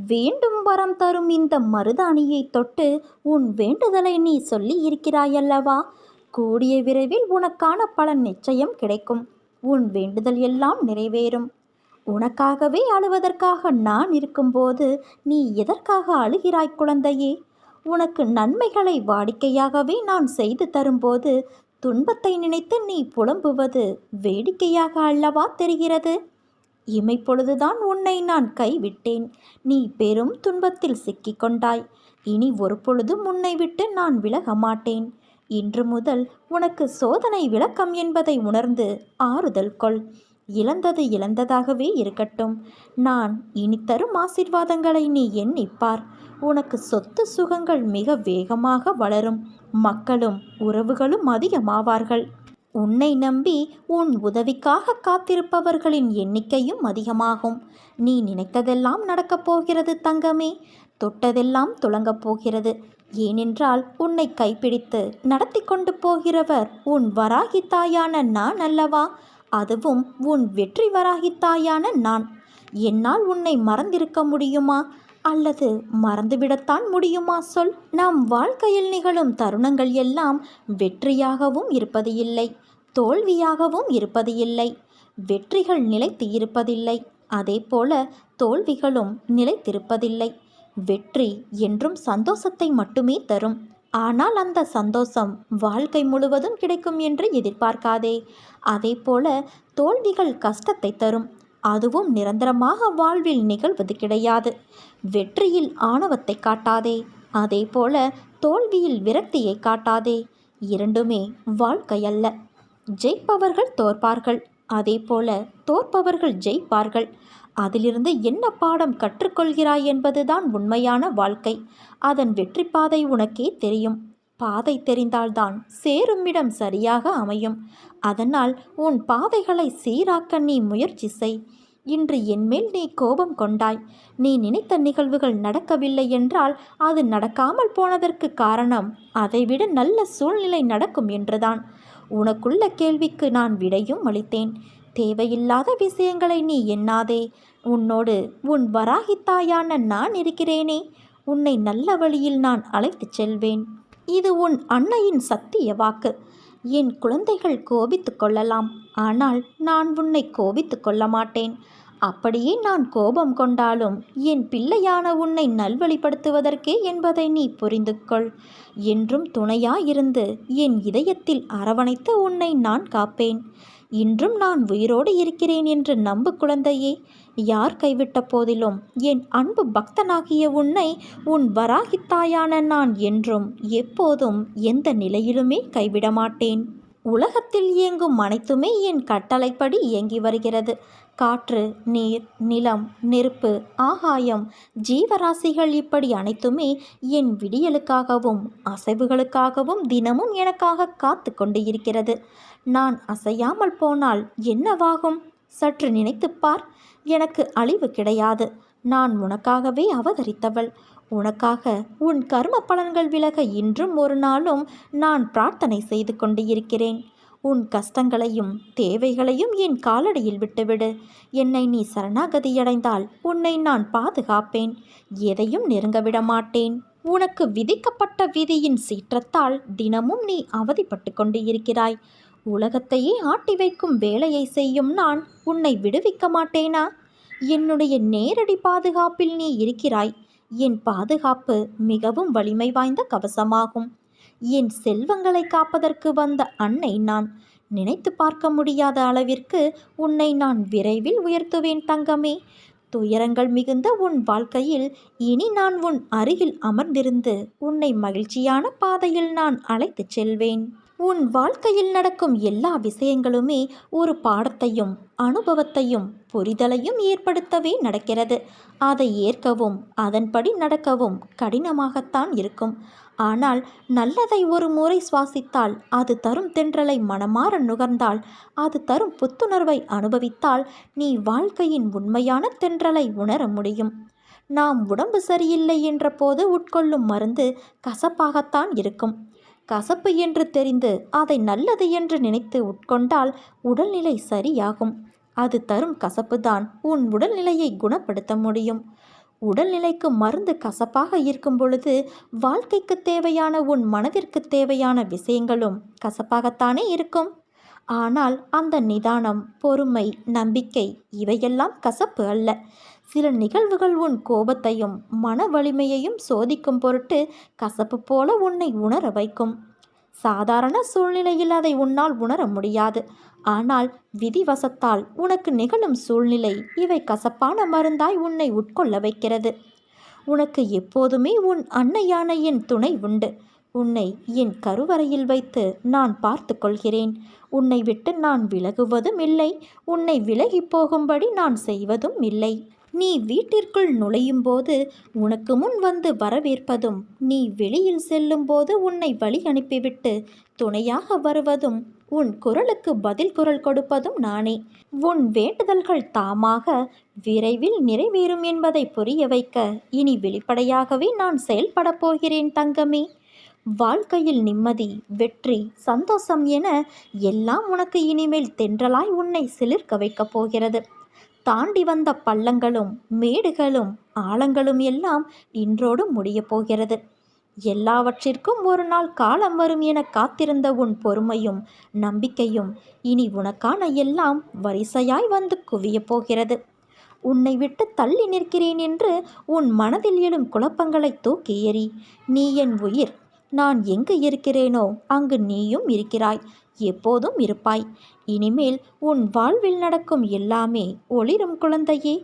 வேண்டும் வரம் தரும் இந்த மருதாணியை தொட்டு உன் வேண்டுதலை நீ சொல்லி இருக்கிறாயல்லவா? கூடிய விரைவில் உனக்கான பலன் நிச்சயம் கிடைக்கும். உன் வேண்டுதல் எல்லாம் நிறைவேறும். உனக்காகவே அழுவதற்காக நான் இருக்கும்போது நீ எதற்காக அழுகிறாய் குழந்தையே? உனக்கு நன்மைகளை வாடிக்கையாகவே நான் செய்து தரும்போது துன்பத்தை நினைத்து நீ புலம்புவது வேடிக்கையாக அல்லவா தெரிகிறது? இமைப்பொழுதுதான் உன்னை நான் கைவிட்டேன். நீ பெரும் துன்பத்தில் சிக்கிக்கொண்டாய். இனி ஒரு பொழுதும் உன்னை விட்டு நான் விலக மாட்டேன். இன்று முதல் உனக்கு சோதனை விளக்கம் என்பதை உணர்ந்து ஆறுதல் கொள். இழந்தது இழந்ததாகவே இருக்கட்டும். நான் இனி தரும் ஆசீர்வாதங்களை நீ எண்ணிப்பார். உனக்கு சொத்து சுகங்கள் மிக வேகமாக வளரும். மக்களும் உறவுகளும் அதிகமாவார்கள். உன்னை நம்பி உன் உதவிக்காக காத்திருப்பவர்களின் எண்ணிக்கையும் அதிகமாகும். நீ நினைத்ததெல்லாம் நடக்கப் போகிறது தங்கமே. தொட்டதெல்லாம் துலங்கப் போகிறது. ஏனென்றால் உன்னை கைப்பிடித்து நடத்தி கொண்டு போகிறவர் உன் வராகி தாயான நான் அல்லவா? அதுவும் உன் வெற்றி வராகி தாயான நான். என்னால் உன்னை மறந்திருக்க முடியுமா? அல்லது மறந்துவிடத்தான் முடியுமா சொல்? நம் வாழ்க்கையில் நிகழும் தருணங்கள் எல்லாம் வெற்றியாகவும் இருப்பது இல்லை, தோல்வியாகவும் இருப்பது இல்லை. வெற்றிகள் நிலைத்து இருப்பதில்லை, அதே போல தோல்விகளும் நிலைத்திருப்பதில்லை. வெற்றி என்றும் சந்தோஷத்தை மட்டுமே தரும். ஆனால் அந்த சந்தோஷம் வாழ்க்கை முழுவதும் கிடைக்கும் என்று எதிர்பார்க்காதே. அதே போல தோல்விகள் கஷ்டத்தை தரும். அதுவும் நிரந்தரமாக வாழ்வில் நிகழ்வது கிடையாது. வெற்றியில் ஆணவத்தை காட்டாதே, அதே போல தோல்வியில் விரக்தியை காட்டாதே. இரண்டுமே வாழ்க்கை அல்ல. ஜெயிப்பவர்கள் தோற்பார்கள், அதே போல தோற்பவர்கள் ஜெயிப்பார்கள். அதிலிருந்து என்ன பாடம் கற்றுக்கொள்கிறாய் என்பதுதான் உண்மையான வாழ்க்கை. அதன் வெற்றி பாதை உனக்கே தெரியும். பாதை தெரிந்தால்தான் சேரும் இடம் சரியாக அமையும். அதனால் உன் பாதைகளை சீராக்க நீ முயற்சி செய். இன்று என்மேல் நீ கோபம் கொண்டாய். நீ நினைத்த நிகழ்வுகள் நடக்கவில்லை என்றால் அது நடக்காமல் போனதற்கு காரணம் அதைவிட நல்ல சூழ்நிலை நடக்கும் என்றுதான். உனக்குள்ள கேள்விக்கு நான் விடையும் அளித்தேன். தேவையில்லாத விஷயங்களை நீ எண்ணாதே. உன்னோடு உன் வராகித்தாயான நான் இருக்கிறேனே. உன்னை நல்ல வழியில் நான் அழைத்துச் செல்வேன். இது உன் அன்னையின் சத்திய வாக்கு. என் குழந்தைகள் கோபித்து கொள்ளலாம், ஆனால் நான் உன்னை கோபித்து கொள்ள மாட்டேன். அப்படியே நான் கோபம் கொண்டாலும் என் பிள்ளையான உன்னை நல்வழிப்படுத்துவதற்கே என்பதை நீ புரிந்து கொள். என்றும் துணையாயிருந்து என் இதயத்தில் அரவணைத்து உன்னை நான் காப்பேன். இன்றும் நான் உயிரோடு இருக்கிறேன் என்று நம்பு குழந்தையே. யார் கைவிட்ட போதிலும் என் அன்பு பக்தனாகிய உன்னை உன் வராகித்தாயான நான் என்றும் எப்போதும் எந்த நிலையிலுமே கைவிட மாட்டேன். உலகத்தில் இயங்கும் அனைத்துமே என் கட்டளைப்படி இயங்கி வருகிறது. காற்று, நீர், நிலம், நெருப்பு, ஆகாயம், ஜீவராசிகள் இப்படி அனைத்துமே என் விடியலுக்காகவும் அசைவுகளுக்காகவும் தினமும் எனக்காக காத்து கொண்டு இருக்கிறது. நான் அசையாமல் போனால் என்னவாகும்? சற்று நினைத்துப்பார். எனக்கு அழிவு கிடையாது. நான் உனக்காகவே அவதரித்தவள். உனக்காக உன் கர்ம பலன்கள் விலக இன்றும் ஒரு நாளும் நான் பிரார்த்தனை செய்து கொண்டு இருக்கிறேன். உன் கஷ்டங்களையும் தேவைகளையும் என் காலடியில் விட்டுவிடு. என்னை நீ சரணாகதியடைந்தால் உன்னை நான் பாதுகாப்பேன். எதையும் நெருங்க விட மாட்டேன். உனக்கு விதிக்கப்பட்ட விதியின் சீற்றத்தால் தினமும் நீ அவதிப்பட்டு கொண்டு இருக்கிறாய். உலகத்தையே ஆட்டி வைக்கும் வேலையை செய்யும் நான் உன்னை விடுவிக்க மாட்டேனா? என்னுடைய நேரடி பாதுகாப்பில் நீ இருக்கிறாய். என் பாதுகாப்பு மிகவும் வலிமை வாய்ந்த கவசமாகும். என் செல்வங்களை காப்பதற்கு வந்த அன்னை நான். நினைத்து பார்க்க முடியாத அளவிற்கு உன்னை நான் விரைவில் உயர்த்துவேன் தங்கமே. துயரங்கள் மிகுந்த உன் வாழ்க்கையில் இனி நான் உன் அருகில் அமர்ந்திருந்து உன்னை மகிழ்ச்சியான பாதையில் நான் அழைத்துச் செல்வேன். உன் வாழ்க்கையில் நடக்கும் எல்லா விஷயங்களுமே ஒரு பாடத்தையும் அனுபவத்தையும் புரிதலையும் ஏற்படுத்தவே நடக்கிறது. அதை ஏற்கவும் அதன்படி நடக்கவும் கடினமாகத்தான் இருக்கும். ஆனால் நல்லதை ஒரு முறை சுவாசித்தால், அது தரும் தென்றலை மனமாற நுகர்ந்தால், அது தரும் புத்துணர்வை அனுபவித்தால் நீ வாழ்க்கையின் உண்மையான தென்றலை உணர முடியும். நாம் உடம்பு சரியில்லை என்ற போது உட்கொள்ளும் மருந்து கசப்பாகத்தான் இருக்கும். கசப்பு என்று தெரிந்து அதை நல்லது என்று நினைத்து உட்கொண்டால் உடல்நிலை சரியாகும். அது தரும் கசப்புதான் உன் உடல்நிலையை குணப்படுத்த முடியும். உடல்நிலைக்கு மருந்து கசப்பாக இருக்கும் பொழுது வாழ்க்கைக்கு தேவையான உன் மனதிற்கு தேவையான விஷயங்களும் கசப்பாகத்தானே இருக்கும். ஆனால் அந்த நிதானம், பொறுமை, நம்பிக்கை இவையெல்லாம் கசப்பு அல்ல. சில நிகழ்வுகள் உன் கோபத்தையும் மன வலிமையையும் சோதிக்கும் பொருட்டு கசப்பு போல உன்னை உணர வைக்கும். சாதாரண சூழ்நிலையில் அதை உன்னால் உணர முடியாது. ஆனால் விதிவசத்தால் உனக்கு நிகழும் சூழ்நிலை இவை கசப்பான மருந்தாய் உன்னை உட்கொள்ள வைக்கிறது. உனக்கு எப்போதுமே உன் அன்னையான என் துணை உண்டு. உன்னை என் கருவறையில் வைத்து நான் பார்த்து கொள்கிறேன். உன்னை விட்டு நான் விலகுவதும் இல்லை. உன்னை விலகி போகும்படி நான் செய்வதும் இல்லை. நீ வீட்டிற்குள் நுழையும் போது உனக்கு முன் வந்து வரவேற்பதும், நீ வெளியில் செல்லும் போது உன்னை வழி அனுப்பிவிட்டு துணையாக வருவதும், உன் குரலுக்கு பதில் குரல் கொடுப்பதும் நானே. உன் வேண்டுதல்கள் தாமாக விரைவில் நிறைவேறும் என்பதை புரிய வைக்க இனி வெளிப்படையாகவே நான் செயல்பட போகிறேன் தங்கமே. வாழ்க்கையில் நிம்மதி, வெற்றி, சந்தோஷம் என எல்லாம் உனக்கு இனிமேல் தென்றலாய் உன்னை சிலிர்க்க வைக்கப் போகிறது. தாண்டி வந்த பள்ளங்களும் மேடுகளும் ஆழங்களும் எல்லாம் இன்றோடு முடியப் போகிறது. எல்லாவற்றிற்கும் ஒரு நாள் காலம் வரும் என காத்திருந்த உன் பொறுமையும் நம்பிக்கையும் இனி உனக்கான எல்லாம் வரிசையாய் வந்து குவியப் போகிறது. உன்னை விட்டு தள்ளி நிற்கிறேன் என்று உன் மனதில் எழும் குழப்பங்களை தூக்கி எறி. நீ என் உயிர். நான் எங்கு இருக்கிறேனோ அங்கு நீயும் இருக்கிறாய், எப்போதும் இருப்பாய். இனிமேல் உன் வாழ்வில் நடக்கும் எல்லாமே ஒளிரும் குழந்தையே.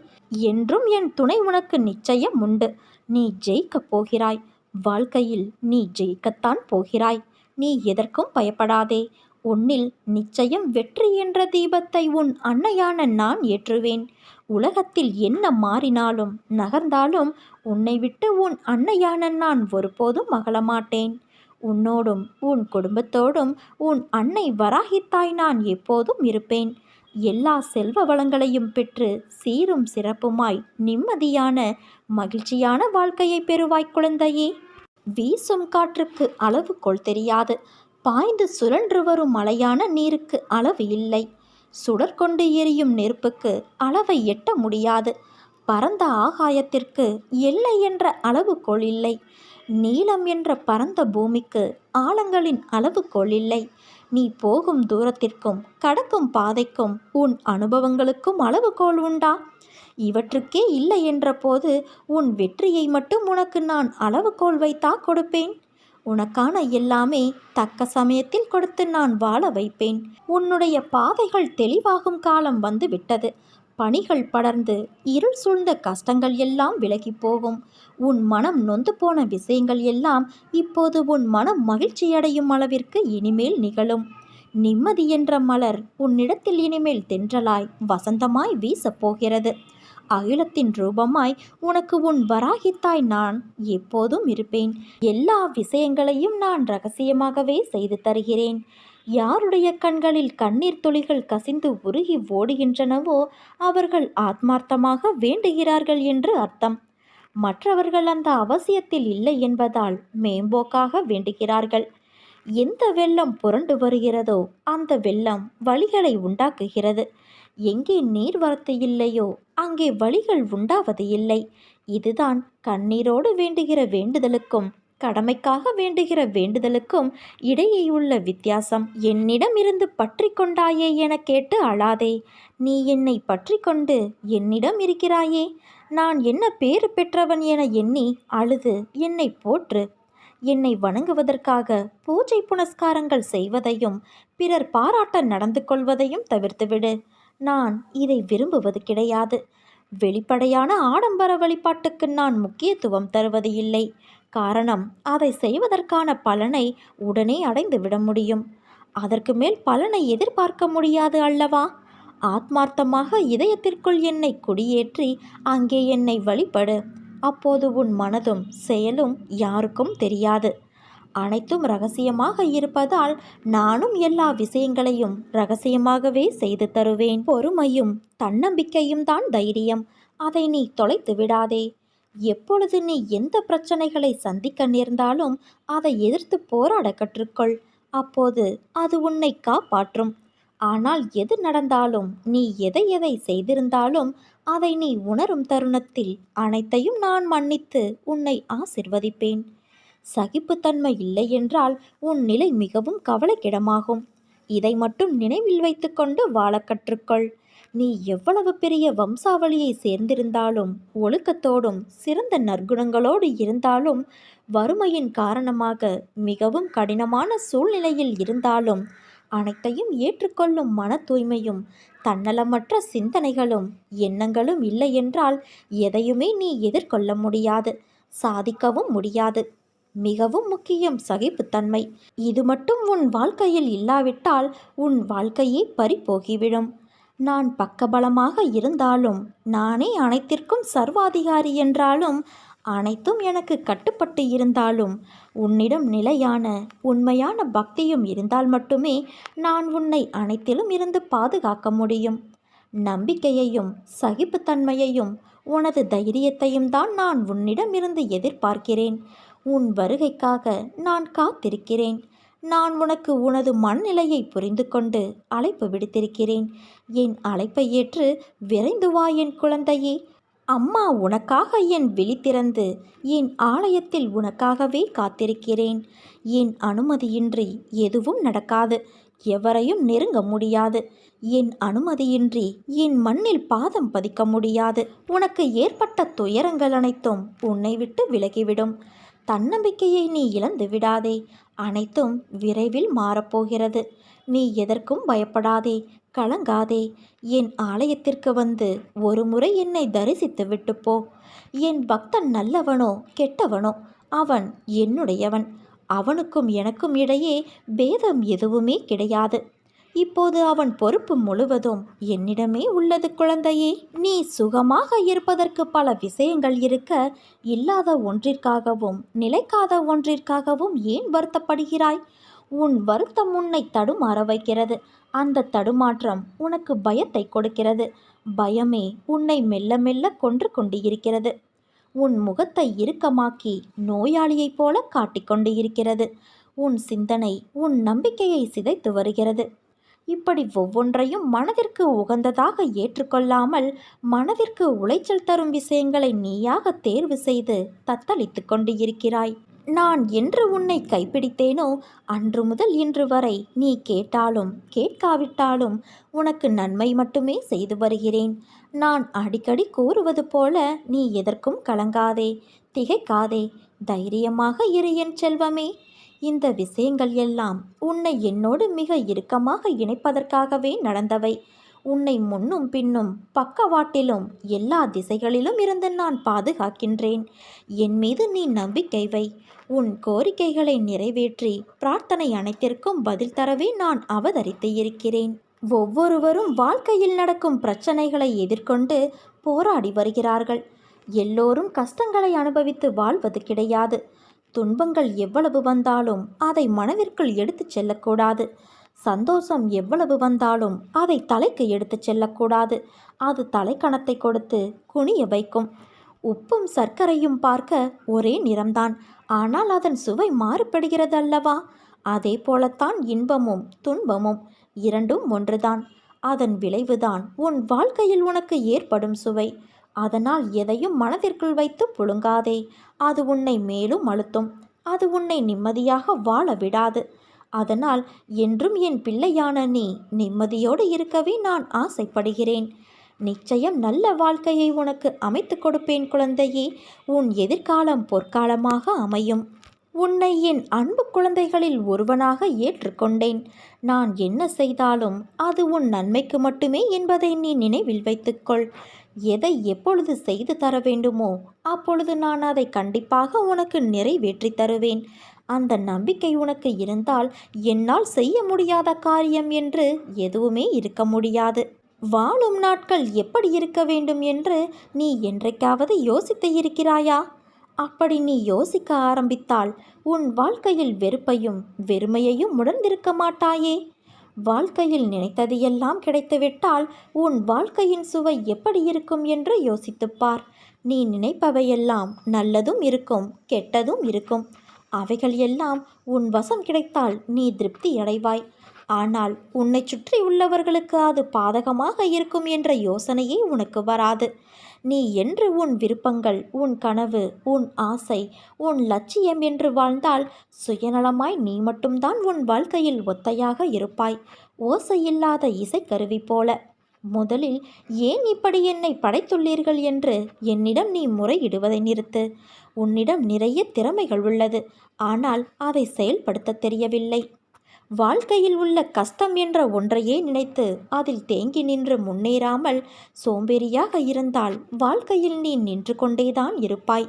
என்றும் என் துணை உனக்கு நிச்சயம் உண்டு. நீ ஜெயிக்கப் போகிறாய். வாழ்க்கையில் நீ ஜெயிக்கத்தான் போகிறாய். நீ எதற்கும் பயப்படாதே. உன்னில் நிச்சயம் வெற்றி என்ற தீபத்தை உன் அன்னையான நான் ஏற்றுவேன். உலகத்தில் என்ன மாறினாலும் நகர்ந்தாலும் உன்னை விட்டு உன் அன்னையான நான் ஒருபோதும் அகலமாட்டேன். உன்னோடும் உன் குடும்பத்தோடும் உன் அன்னை வராகித்தாய் நான் எப்போதும் இருப்பேன். எல்லா செல்வ வளங்களையும் பெற்று சீரும் சிறப்புமாய் நிம்மதியான மகிழ்ச்சியான வாழ்க்கையை பெறுவாய் குழந்தையே. வீசும் காற்றுக்கு அளவுகோல் தெரியாது. பாய்ந்து சுழன்று வரும் மலையான நீருக்கு அளவு இல்லை. சுடர்கொண்டு எரியும் நெருப்புக்கு அளவை எட்ட முடியாது. பரந்த ஆகாயத்திற்கு எல்லை என்ற அளவுகோல் இல்லை. நீளம் என்ற பரந்த பூமிக்கு ஆழங்களின் அளவுகோல் இல்லை. நீ போகும் தூரத்திற்கும் கடக்கும் பாதைக்கும் உன் அனுபவங்களுக்கும் அளவுகோல் உண்டா? இவற்றுக்கே இல்லை என்ற போது உன் வெற்றியை மட்டும் உனக்கு நான் அளவுகோல் வைத்தா கொடுப்பேன்? உனக்கான எல்லாமே தக்க சமயத்தில் கொடுத்து நான் வாழ வைப்பேன். உன்னுடைய பாதைகள் தெளிவாகும் காலம் வந்து விட்டது. பனிகள் படர்ந்து இருள் சூழ்ந்த கஷ்டங்கள் எல்லாம் விலகி போகும். உன் மனம் நொந்து போன விஷயங்கள் எல்லாம் இப்போது உன் மனம் மகிழ்ச்சியடையும் அளவிற்கு இனிமேல் நிகழும். நிம்மதி என்ற மலர் உன்னிடத்தில் இனிமேல் தென்றலாய் வசந்தமாய் வீசப் போகிறது. அகிலத்தின் ரூபமாய் உனக்கு உன் வராகித்தாய் நான் எப்போதும் இருப்பேன். எல்லா விஷயங்களையும் நான் ரகசியமாகவே செய்து தருகிறேன். யாருடைய கண்களில் கண்ணீர் துளிகள் கசிந்து உருகி ஓடுகின்றனவோ அவர்கள் ஆத்மார்த்தமாக வேண்டுகிறார்கள் என்று அர்த்தம். மற்றவர்கள் அந்த அவசியத்தில் இல்லை என்பதால் மேம்போக்காக வேண்டுகிறார்கள். எந்த வெள்ளம் புரண்டு வருகிறதோ அந்த வெள்ளம் வழிகளை உண்டாக்குகிறது. எங்கே நீர்வரத்து இல்லையோ அங்கே வழிகள் உண்டாவது இல்லை. இதுதான் கண்ணீரோடு வேண்டுகிற வேண்டுதலுக்கும் கடமைக்காக வேண்டுகிற வேண்டுதலுக்கும் இடையே உள்ள வித்தியாசம். என்னிடம் இருந்து பற்றி கொண்டாயே என கேட்டு அழாதே. நீ என்னை பற்றி கொண்டு என்னிடம் இருக்கிறாயே. நான் என்ன பேறு பெற்றவன் என எண்ணி அழுது என்னை போற்று. என்னை வணங்குவதற்காக பூஜை புனஸ்காரங்கள் செய்வதையும் பிறர் பாராட்ட நடந்து கொள்வதையும் தவிர்த்துவிடு. நான் இதை விரும்புவது கிடையாது. வெளிப்படையான ஆடம்பர வழிபாட்டுக்கு நான் முக்கியத்துவம் தருவது இல்லை. காரணம், அதை செய்வதற்கான பலனை உடனே அடைந்து விட முடியும். அதற்கு மேல் பலனை எதிர்பார்க்க முடியாது அல்லவா? ஆத்மார்த்தமாக இதயத்திற்குள் என்னை குடியேற்றி அங்கே என்னை வழிபடு. அப்போது உன் மனதும் செயலும் யாருக்கும் தெரியாது. அனைத்தும் ரகசியமாக இருப்பதால் நானும் எல்லா விஷயங்களையும் ரகசியமாகவே செய்து தருவேன். பொறுமையும் தன்னம்பிக்கையும் தான் தைரியம். அதை நீ தொலைத்து விடாதே. எப்பொழுது நீ எந்த பிரச்சனைகளை சந்திக்க நேர்ந்தாலும் அதை எதிர்த்து போராட கற்றுக்கொள். அப்போது அது உன்னை காப்பாற்றும். ஆனால் எது நடந்தாலும், நீ எதை எதை செய்திருந்தாலும் அதை நீ உணரும் தருணத்தில் அனைத்தையும் நான் மன்னித்து உன்னை ஆசிர்வதிப்பேன். சகிப்புத்தன்மை இல்லை என்றால் உன் நிலை மிகவும் கவலைக்கிடமாகும். இதை மட்டும் நினைவில் வைத்துக்கொண்டு வாழ கற்றுக்கொள். நீ எவ்வளவு பெரிய வம்சாவளியை சேர்ந்திருந்தாலும், ஒழுக்கத்தோடும் சிறந்த நற்குணங்களோடு இருந்தாலும், வறுமையின் காரணமாக மிகவும் கடினமான சூழ்நிலையில் இருந்தாலும், அனைத்தையும் ஏற்றுக்கொள்ளும் மன தூய்மையும் தன்னலமற்ற சிந்தனைகளும் எண்ணங்களும் இல்லை என்றால் எதையுமே நீ எதிர்கொள்ள முடியாது, சாதிக்கவும் முடியாது. மிகவும் முக்கியம் சகிப்புத்தன்மை. இது மட்டும் உன் வாழ்க்கையில் இல்லாவிட்டால் உன் வாழ்க்கையே பறிபோகிவிடும். நான் பக்கபலமாக இருந்தாலும், நானே அனைத்திற்கும் சர்வாதிகாரி என்றாலும், அனைத்தும் எனக்கு கட்டுப்பட்டு இருந்தாலும், உன்னிடம் நிலையான உண்மையான பக்தியும் இருந்தால் மட்டுமே நான் உன்னை அனைத்திலும் இருந்து பாதுகாக்க முடியும். நம்பிக்கையையும் சகிப்புத்தன்மையையும் உனது தைரியத்தையும் தான் நான் உன்னிடமிருந்து எதிர்பார்க்கிறேன். உன் வருகைக்காக நான் காத்திருக்கிறேன். நான் உனக்கு உனது மனநிலையை புரிந்து கொண்டு அழைப்பு விடுத்திருக்கிறேன். என் அழைப்பை ஏற்று விரைந்து வா என் குழந்தையே. அம்மா உனக்காக என் விழி திறந்து என் ஆலயத்தில் உனக்காகவே காத்திருக்கிறேன். என் அனுமதியின்றி எதுவும் நடக்காது. எவரையும் நெருங்க முடியாது. என் அனுமதியின்றி என் மண்ணில் பாதம் பதிக்க முடியாது. உனக்கு ஏற்பட்ட துயரங்கள் அனைத்தும் உன்னை விட்டு விலகிவிடும். தன்னம்பிக்கையை நீ இழந்து விடாதே. அனைத்தும் விரைவில் மாறப்போகிறது. நீ எதற்கும் பயப்படாதே, கலங்காதே. என் ஆலயத்திற்கு வந்து ஒரு முறை என்னை தரிசித்து விட்டு போ. என் பக்தன் நல்லவனோ கெட்டவனோ அவன் என்னுடையவன். அவனுக்கும் எனக்கும் இடையே பேதம் எதுவுமே கிடையாது. இப்போது அவன் பொறுப்பு முழுவதும் என்னிடமே உள்ளது குழந்தையே. நீ சுகமாக இருப்பதற்கு பல விஷயங்கள் இருக்க, இல்லாத ஒன்றிற்காகவும் நிலைக்காத ஒன்றிற்காகவும் ஏன் வருத்தப்படுகிறாய்? உன் வருத்தம் உன்னை தடுமாற வைக்கிறது. அந்த தடுமாற்றம் உனக்கு பயத்தை கொடுக்கிறது. பயமே உன்னை மெல்ல மெல்ல கொன்று கொண்டு இருக்கிறது. உன் முகத்தை இறுக்கமாக்கி நோயாளியைப் போல காட்டிக்கொண்டு இருக்கிறது. உன் சிந்தனை உன் நம்பிக்கையை சிதைத்து வருகிறது. இப்படி ஒவ்வொன்றையும் மனதிற்கு உகந்ததாக ஏற்றுக்கொள்ளாமல் மனதிற்கு உளைச்சல் தரும் விஷயங்களை நீயாக தேர்வு செய்து தத்தளித்து கொண்டு இருக்கிறாய். நான் என்று உன்னை கைப்பிடித்தேனோ அன்று முதல் இன்று வரை நீ கேட்டாலும் கேட்காவிட்டாலும் உனக்கு நன்மை மட்டுமே செய்து வருகிறேன். நான் அடிக்கடி கூறுவது போல நீ எதற்கும் கலங்காதே, திகைக்காதே, தைரியமாக இரு என் செல்வமே. இந்த விஷயங்கள் எல்லாம் உன்னை என்னோடு மிக இறுக்கமாக இணைப்பதற்காகவே நடந்தவை. உன்னை முன்னும் பின்னும் பக்கவாட்டிலும் எல்லா திசைகளிலும் இருந்து நான் பாதுகாக்கின்றேன். என் மீது நீ நம்பிக்கை வை. உன் கோரிக்கைகளை நிறைவேற்றி பிரார்த்தனை அனைத்திற்கும் பதில் தரவே நான் அவதரித்து இருக்கிறேன். ஒவ்வொருவரும் வாழ்க்கையில் நடக்கும் பிரச்சனைகளை எதிர்கொண்டு போராடி வருகிறார்கள். எல்லோரும் கஷ்டங்களை அனுபவித்து வாழ்வது கிடையாது. துன்பங்கள் எவ்வளவு வந்தாலும் அதை மனதிற்குள் எடுத்துச் செல்லக்கூடாது. சந்தோஷம் எவ்வளவு வந்தாலும் அதை தலைக்கு எடுத்துச் செல்லக்கூடாது. அது தலைக்கணத்தை கொடுத்து குனிய வைக்கும். உப்பும் சர்க்கரையும் பார்க்க ஒரே நிறம்தான், ஆனால் அதன் சுவை மாறுபடுகிறது அல்லவா? அதே போலத்தான் இன்பமும் துன்பமும் இரண்டும் ஒன்றுதான். அதன் விளைவுதான் உன் வாழ்க்கையில் உனக்கு ஏற்படும் சுவை. அதனால் எதையும் மனதிற்குள் வைத்து புழுங்காதே. அது உன்னை மேலும் அழுத்தும். அது உன்னை நிம்மதியாக வாழ விடாது. அதனால் என்றும் என் பிள்ளையான நீ நிம்மதியோடு இருக்கவே நான் ஆசைப்படுகிறேன். நிச்சயம் நல்ல வாழ்க்கையை உனக்கு அமைத்து கொடுப்பேன் குழந்தையே. உன் எதிர்காலம் பொற்காலமாக அமையும். உன்னை என் அன்பு குழந்தைகளில் ஒருவனாக ஏற்றுக்கொண்டேன். நான் என்ன செய்தாலும் அது உன் நன்மைக்கு மட்டுமே என்பதை நீ நினைவில் வைத்துக்கொள். எதை எப்பொழுது செய்து தர வேண்டுமோ அப்பொழுது நான் அதை கண்டிப்பாக உனக்கு நிறைவேற்றி தருவேன். அந்த நம்பிக்கை உனக்கு இருந்தால் என்னால் செய்ய முடியாத காரியம் என்று எதுவுமே இருக்க முடியாது. வாழும் நாட்கள் எப்படி இருக்க வேண்டும் என்று நீ என்றைக்காவது யோசித்து இருக்கிறாயா? அப்படி நீ யோசிக்க ஆரம்பித்தால் உன் வாழ்க்கையில் வெறுப்பையும் வெறுமையையும் உணர்ந்திருக்க மாட்டாயே. வாழ்க்கையில் நினைத்தது எல்லாம் கிடைத்துவிட்டால் உன் வாழ்க்கையின் சுவை எப்படி இருக்கும் என்று யோசித்துப்பார். நீ நினைப்பவையெல்லாம் நல்லதும் இருக்கும், கெட்டதும் இருக்கும். அவைகள் எல்லாம் உன் வசம் கிடைத்தால் நீ திருப்தி அடைவாய். ஆனால் உன்னை சுற்றி உள்ளவர்களுக்கு அது பாதகமாக இருக்கும் என்ற யோசனையே உனக்கு வராது. நீ என்று உன் விருப்பங்கள், உன் கனவு, உன் ஆசை, உன் லட்சியம் என்று வாழ்ந்தால் சுயநலமாய் நீ மட்டும்தான் உன் வாழ்க்கையில் ஒத்தையாக இருப்பாய், ஓசையில்லாத இசைக்கருவி போல. முதலில் ஏன் இப்படி என்னை படைத்துள்ளீர்கள் என்று என்னிடம் நீ முறையிடுவதை நிறுத்து. உன்னிடம் நிறைய திறமைகள் உள்ளது, ஆனால் அதை செயல்படுத்த தெரியவில்லை. வாழ்க்கையில் உள்ள கஷ்டம் என்ற ஒன்றையே நினைத்து அதில் தேங்கி நின்று முன்னேறாமல் சோம்பேறியாக இருந்தால் வாழ்க்கையில் நீ நின்று கொண்டேதான் இருப்பாய்.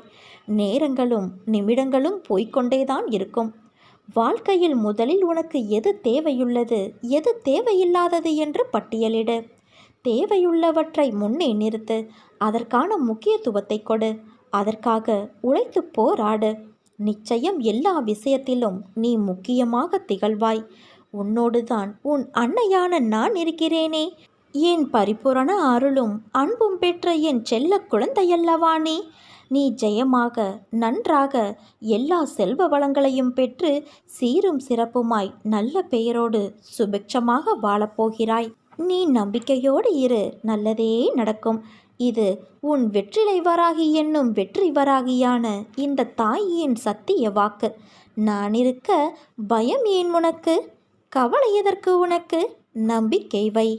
நேரங்களும் நிமிடங்களும் போய்கொண்டேதான் இருக்கும். வாழ்க்கையில் முதலில் உனக்கு எது தேவையுள்ளது, எது தேவையில்லாதது என்று பட்டியலிடு. தேவையுள்ளவற்றை முன்னே நிறுத்து. அதற்கான முக்கியத்துவத்தை கொடு. அதற்காக உழைத்து போராடு. நிச்சயம் எல்லா விஷயத்திலும் நீ முக்கியமாக திகழ்வாய். உன்னோடுதான் உன் அன்னையான நான் இருக்கிறேனே. என் பரிபூரண அருளும் அன்பும் பெற்ற என் செல்ல குழந்தையல்லவா நீ. நீ ஜெயமாக, நன்றாக, எல்லா செல்வ வளங்களையும் பெற்று சீரும் சிறப்புமாய் நல்ல பெயரோடு சுபிட்சமாக வாழப்போகிறாய். நீ நம்பிக்கையோடு இரு, நல்லதே நடக்கும். இது உன் வெற்றிலை வராகி என்னும் வெற்றி வராகியான இந்த தாயின் சத்திய வாக்கு. நான் இருக்க பயம் ஏன் உனக்கு? கவலை எதற்கு உனக்கு? நம்பிக்கை வை.